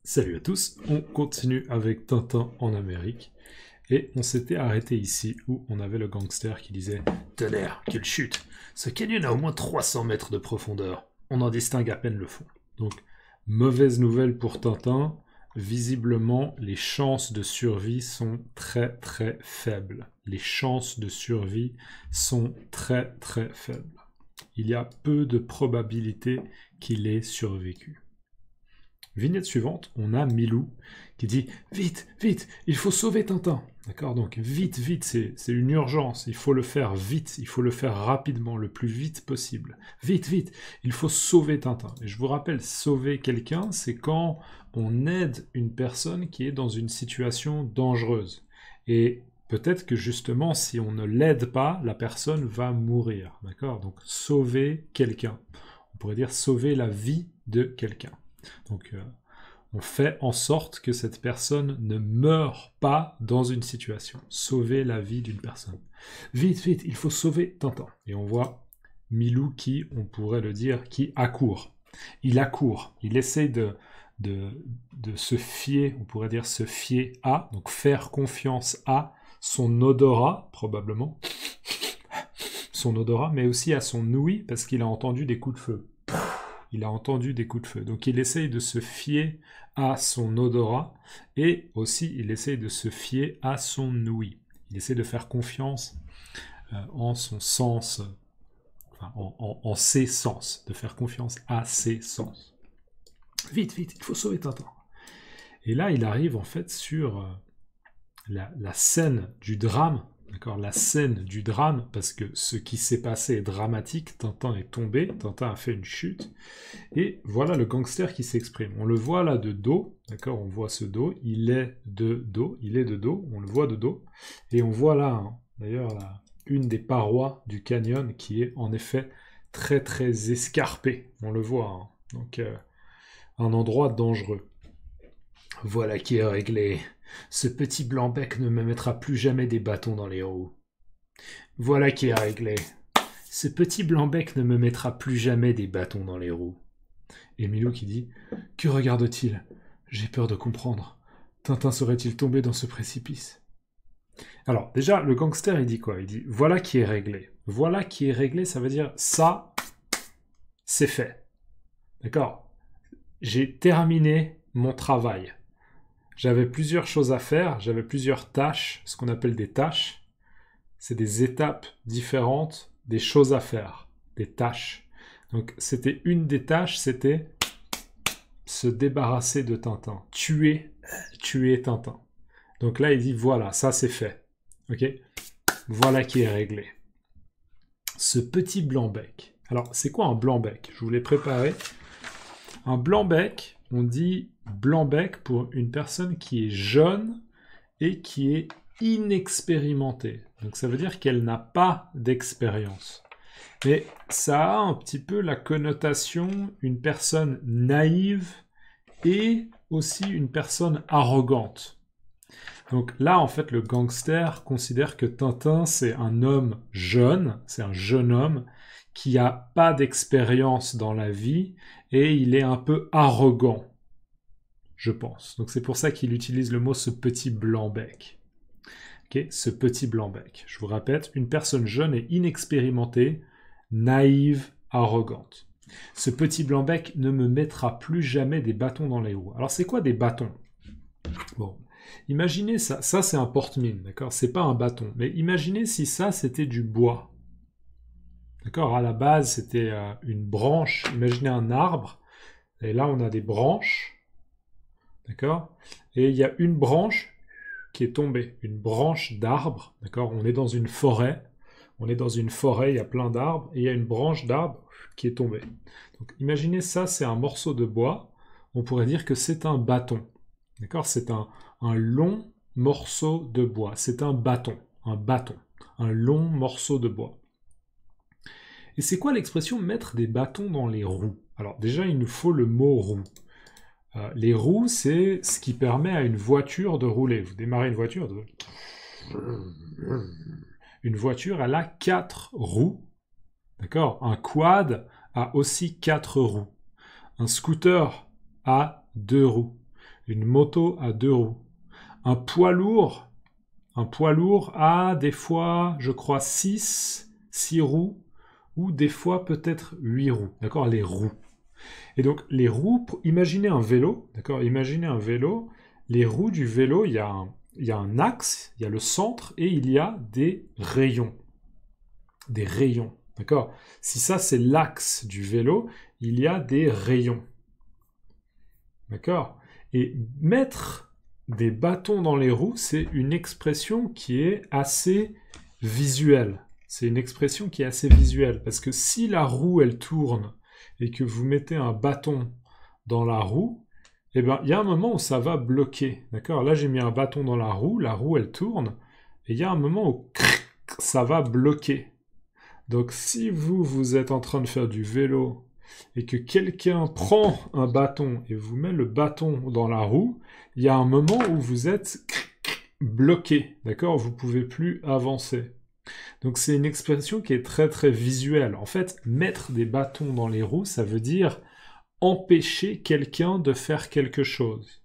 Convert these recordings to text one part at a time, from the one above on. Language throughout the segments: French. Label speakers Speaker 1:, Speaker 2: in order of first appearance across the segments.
Speaker 1: Salut à tous, on continue avec Tintin en Amérique. Et on s'était arrêté ici où on avait le gangster qui disait « Tonnerre, quelle chute! Ce canyon a au moins 300 mètres de profondeur. On en distingue à peine le fond. » Donc, mauvaise nouvelle pour Tintin. Visiblement, les chances de survie sont très très faibles. Les chances de survie sont très très faibles. Il y a peu de probabilité qu'il ait survécu. Vignette suivante, on a Milou qui dit « Vite, vite, il faut sauver Tintin !» D'accord, donc vite, vite, c'est une urgence, il faut le faire vite, il faut le faire rapidement, le plus vite possible. Vite, vite, il faut sauver Tintin. Et je vous rappelle, sauver quelqu'un, c'est quand on aide une personne qui est dans une situation dangereuse. Et peut-être que justement, si on ne l'aide pas, la personne va mourir. D'accord, donc sauver quelqu'un. On pourrait dire sauver la vie de quelqu'un. Donc, on fait en sorte que cette personne ne meure pas dans une situation. Sauver la vie d'une personne. Vite, vite, il faut sauver Tintin. Et on voit Milou qui, on pourrait le dire, qui accourt. Il accourt. Il essaie de se fier, on pourrait dire se fier à, donc faire confiance à son odorat, probablement. Son odorat, mais aussi à son ouïe, parce qu'il a entendu des coups de feu. Il a entendu des coups de feu. Donc il essaye de se fier à son odorat et aussi il essaye de se fier à son ouïe. Il essaie de faire confiance en son sens, enfin, en ses sens, de faire confiance à ses sens. Vite, vite, il faut sauver Tintin. Et là, il arrive en fait sur la scène du drame. D'accord, la scène du drame, parce que ce qui s'est passé est dramatique, Tintin est tombé, Tintin a fait une chute, et voilà le gangster qui s'exprime. On le voit là de dos, d'accord, on voit ce dos, il est de dos, on le voit de dos, et on voit là, d'ailleurs, une des parois du canyon qui est en effet très très escarpée, on le voit, donc un endroit dangereux. Voilà qui est réglé. Ce petit blanc-bec ne me mettra plus jamais des bâtons dans les roues. Voilà qui est réglé. Ce petit blanc-bec ne me mettra plus jamais des bâtons dans les roues. Et Milou qui dit « Que regarde-t-il ? J'ai peur de comprendre. Tintin serait-il tombé dans ce précipice ?» Alors, déjà, le gangster, il dit quoi ? Il dit « Voilà qui est réglé. » Voilà qui est réglé, ça veut dire « ça, c'est fait. » D'accord ? J'ai terminé mon travail. J'avais plusieurs choses à faire, j'avais plusieurs tâches, ce qu'on appelle des tâches. C'est des étapes différentes, des choses à faire, des tâches. Donc c'était une des tâches, c'était se débarrasser de Tintin, tuer Tintin. Donc là il dit voilà, ça c'est fait. Ok ? Voilà qui est réglé. Ce petit blanc-bec. Alors c'est quoi un blanc-bec ? Je vous l'ai préparé. Un blanc-bec, on dit blanc-bec pour une personne qui est jeune et qui est inexpérimentée. Donc ça veut dire qu'elle n'a pas d'expérience. Mais ça a un petit peu la connotation une personne naïve et aussi une personne arrogante. Donc là, en fait, le gangster considère que Tintin, c'est un homme jeune, c'est un jeune homme qui n'a pas d'expérience dans la vie et il est un peu arrogant, je pense. Donc c'est pour ça qu'il utilise le mot « ce petit blanc-bec ». Okay, ce petit blanc-bec. Je vous répète, une personne jeune et inexpérimentée, naïve, arrogante. Ce petit blanc-bec ne me mettra plus jamais des bâtons dans les roues. Alors c'est quoi des bâtons ? Bon, imaginez ça. Ça c'est un porte-mine, d'accord ? C'est pas un bâton. Mais imaginez si ça c'était du bois. D'accord ? À la base, c'était une branche. Imaginez un arbre. Et là, on a des branches. D'accord ? Et il y a une branche qui est tombée. Une branche d'arbre. D'accord ? On est dans une forêt. On est dans une forêt, il y a plein d'arbres. Et il y a une branche d'arbre qui est tombée. Donc, imaginez ça, c'est un morceau de bois. On pourrait dire que c'est un bâton. D'accord ? C'est un long morceau de bois. C'est un bâton. Un bâton. Un long morceau de bois. Et c'est quoi l'expression « mettre des bâtons dans les roues » ? Alors déjà, il nous faut le mot « roue ». Les roues, c'est ce qui permet à une voiture de rouler. Vous démarrez une voiture, une voiture, elle a 4 roues. D'accord ? Un quad a aussi 4 roues. Un scooter a 2 roues. Une moto à 2 roues. Un poids lourd a des fois, je crois, 6 roues, ou des fois peut-être 8 roues. D'accord, les roues. Et donc, les roues, imaginez un vélo, d'accord, imaginez un vélo, les roues du vélo, il y a un axe, il y a le centre, et il y a des rayons. Des rayons, d'accord. Si ça, c'est l'axe du vélo, il y a des rayons. D'accord. Et mettre des bâtons dans les roues, c'est une expression qui est assez visuelle. C'est une expression qui est assez visuelle, parce que si la roue, elle tourne, et que vous mettez un bâton dans la roue, eh bien, il y a un moment où ça va bloquer. D'accord. Là, j'ai mis un bâton dans la roue, elle tourne, et il y a un moment où ça va bloquer. Donc, si vous êtes en train de faire du vélo et que quelqu'un prend un bâton et vous met le bâton dans la roue, il y a un moment où vous êtes bloqué, d'accord? Vous ne pouvez plus avancer. Donc, c'est une expression qui est très, très visuelle. En fait, mettre des bâtons dans les roues, ça veut dire empêcher quelqu'un de faire quelque chose.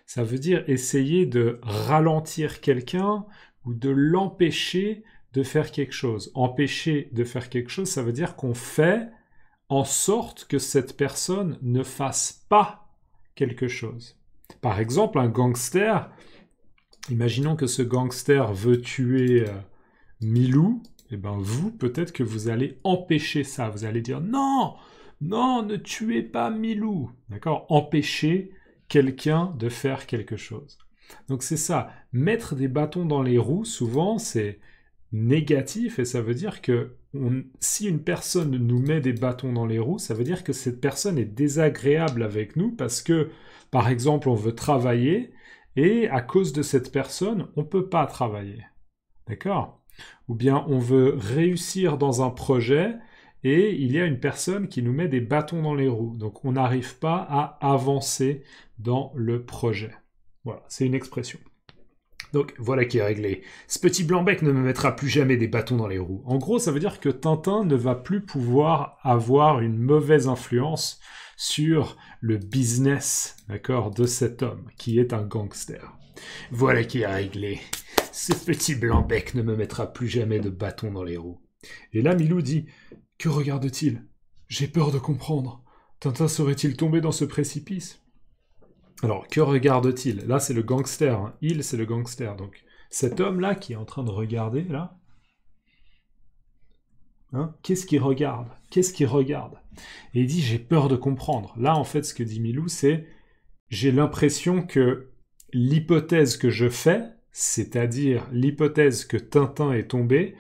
Speaker 1: Ça veut dire essayer de ralentir quelqu'un ou de l'empêcher de faire quelque chose. Empêcher de faire quelque chose, ça veut dire qu'on fait en sorte que cette personne ne fasse pas quelque chose. Par exemple, un gangster, imaginons que ce gangster veut tuer Milou, et bien vous, peut-être que vous allez empêcher ça. Vous allez dire non, non, ne tuez pas Milou. D'accord? Empêcher quelqu'un de faire quelque chose. Donc c'est ça. Mettre des bâtons dans les roues, souvent, c'est négatif, et ça veut dire que si une personne nous met des bâtons dans les roues, ça veut dire que cette personne est désagréable avec nous parce que, par exemple, on veut travailler et à cause de cette personne, on ne peut pas travailler. D'accord? Ou bien on veut réussir dans un projet et il y a une personne qui nous met des bâtons dans les roues. Donc on n'arrive pas à avancer dans le projet. Voilà, c'est une expression. Donc voilà qui est réglé. Ce petit blanc-bec ne me mettra plus jamais des bâtons dans les roues. En gros, ça veut dire que Tintin ne va plus pouvoir avoir une mauvaise influence sur le business, d'accord, de cet homme qui est un gangster. Voilà qui est réglé. Ce petit blanc-bec ne me mettra plus jamais de bâtons dans les roues. Et là, Milou dit « Que regarde-t-il ? J'ai peur de comprendre. Tintin serait-il tombé dans ce précipice ?» Alors, que regarde-t-il? Là, c'est le gangster. Hein. Il, c'est le gangster. Donc, cet homme-là qui est en train de regarder, là, hein, qu'est-ce qu'il regarde? Qu'est-ce qu'il regarde? Et il dit, j'ai peur de comprendre. Là, en fait, ce que dit Milou, c'est, j'ai l'impression que l'hypothèse que je fais, c'est-à-dire l'hypothèse que Tintin est tombé,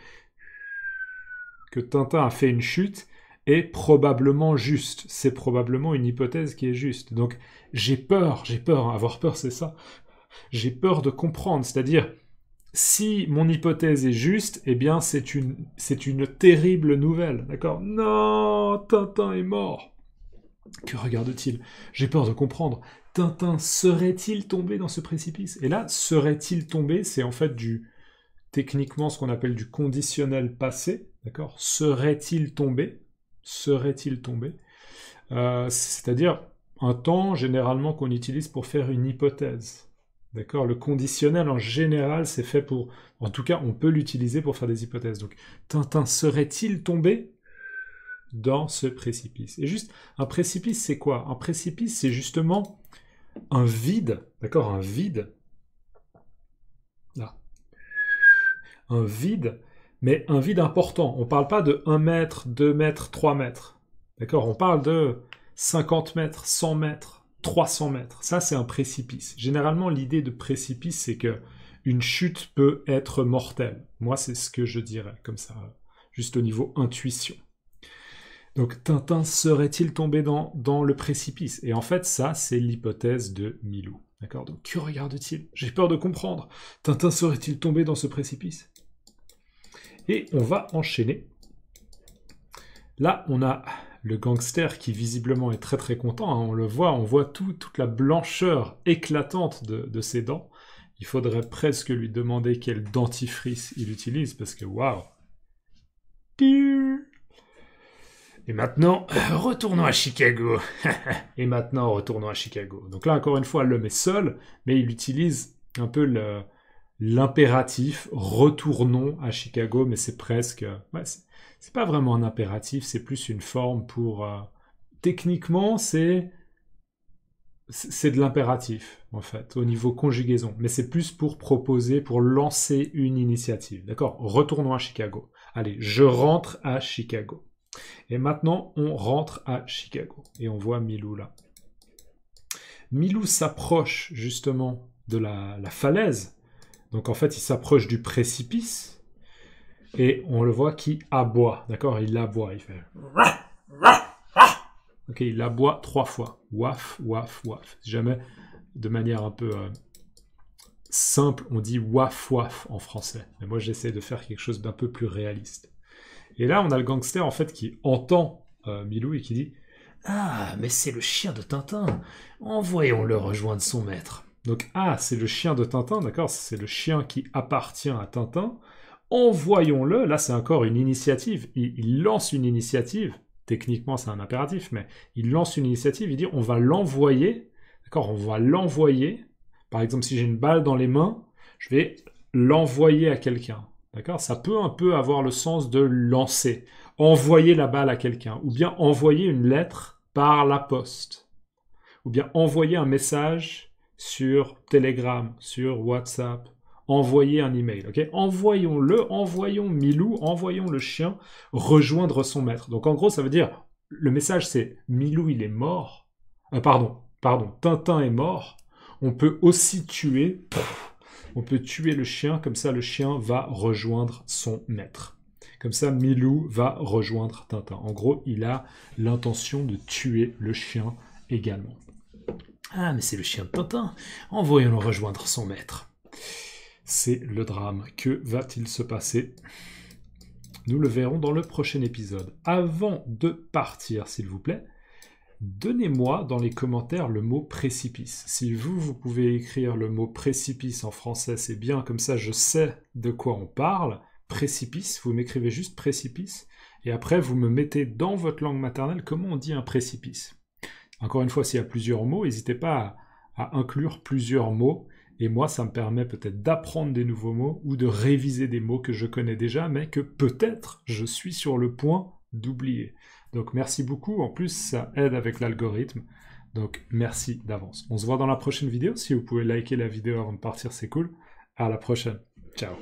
Speaker 1: que Tintin a fait une chute, est probablement juste. C'est probablement une hypothèse qui est juste. Donc, j'ai peur. Avoir peur, c'est ça. J'ai peur de comprendre. C'est-à-dire, si mon hypothèse est juste, eh bien, c'est une terrible nouvelle. D'accord? Non, Tintin est mort. Que regarde-t-il? J'ai peur de comprendre. Tintin serait-il tombé dans ce précipice? Et là, serait-il tombé, c'est en fait techniquement ce qu'on appelle du conditionnel passé. D'accord? Serait-il tombé? Serait-il tombé? C'est-à-dire un temps généralement qu'on utilise pour faire une hypothèse. D'accord? Le conditionnel en général c'est fait pour... En tout cas on peut l'utiliser pour faire des hypothèses. Donc Tintin serait-il tombé dans ce précipice? Et juste, un précipice c'est quoi? Un précipice c'est justement un vide. D'accord? Un vide. Là. Un vide, mais un vide important. On ne parle pas de 1 mètre, 2 mètres, 3 mètres. D'accord? On parle de 50 mètres, 100 mètres, 300 mètres. Ça, c'est un précipice. Généralement, l'idée de précipice, c'est que une chute peut être mortelle. Moi, c'est ce que je dirais, comme ça, juste au niveau intuition. Donc, Tintin serait-il tombé dans le précipice? Et en fait, ça, c'est l'hypothèse de Milou. D'accord? Donc, que regarde-t-il? J'ai peur de comprendre. Tintin serait-il tombé dans ce précipice? Et on va enchaîner. Là, on a le gangster qui visiblement est très très content. Hein, on le voit, on voit toute la blancheur éclatante de ses dents. Il faudrait presque lui demander quel dentifrice il utilise, parce que waouh! Et maintenant, retournons à Chicago. Et maintenant, retournons à Chicago. Donc là, encore une fois, l'homme est seul, mais il utilise un peu l'impératif. Retournons à Chicago, mais c'est presque... Ouais, c'est pas vraiment un impératif, c'est plus une forme pour... techniquement, c'est de l'impératif, en fait, au niveau conjugaison. Mais c'est plus pour proposer, pour lancer une initiative. D'accord? Retournons à Chicago. Allez, je rentre à Chicago. Et maintenant, on rentre à Chicago. Et on voit Milou là. Milou s'approche justement de la falaise. Donc en fait, il s'approche du précipice. Et on le voit qui aboie. D'accord? Il aboie. Il fait... Ok, il aboie 3 fois. Waf, waf, waf. Jamais de manière un peu simple, on dit waf, waf en français. Mais moi, j'essaie de faire quelque chose d'un peu plus réaliste. Et là, on a le gangster, en fait, qui entend Milou et qui dit « Ah, mais c'est le chien de Tintin. Envoyons-le rejoindre son maître. » Donc, ah, c'est le chien de Tintin, d'accord? C'est le chien qui appartient à Tintin. Envoyons-le. Là, c'est encore une initiative. Il lance une initiative. Techniquement, c'est un impératif, mais il lance une initiative. Il dit « On va l'envoyer. » D'accord? On va l'envoyer. Par exemple, si j'ai une balle dans les mains, je vais l'envoyer à quelqu'un. D'accord? Ça peut un peu avoir le sens de lancer. Envoyer la balle à quelqu'un. Ou bien envoyer une lettre par la poste. Ou bien envoyer un message sur Telegram, sur WhatsApp. Envoyer un email. Okay? Envoyons-le, envoyons Milou, envoyons le chien rejoindre son maître. Donc en gros, ça veut dire, le message c'est Milou il est mort. Pardon, Tintin est mort. On peut aussi tuer... On peut tuer le chien, comme ça le chien va rejoindre son maître. Comme ça, Milou va rejoindre Tintin. En gros, il a l'intention de tuer le chien également. Ah, mais c'est le chien de Tintin. Envoyons-le rejoindre son maître. C'est le drame. Que va-t-il se passer? Nous le verrons dans le prochain épisode. Avant de partir, s'il vous plaît, donnez-moi dans les commentaires le mot précipice. Si vous pouvez écrire le mot précipice en français, c'est bien, comme ça je sais de quoi on parle. Précipice, vous m'écrivez juste précipice, et après vous me mettez dans votre langue maternelle comment on dit un précipice. Encore une fois, s'il y a plusieurs mots, n'hésitez pas à inclure plusieurs mots, et moi ça me permet peut-être d'apprendre des nouveaux mots, ou de réviser des mots que je connais déjà, mais que peut-être je suis sur le point d'oublier. Donc merci beaucoup, en plus ça aide avec l'algorithme, donc merci d'avance. On se voit dans la prochaine vidéo, si vous pouvez liker la vidéo avant de partir, c'est cool. À la prochaine, ciao.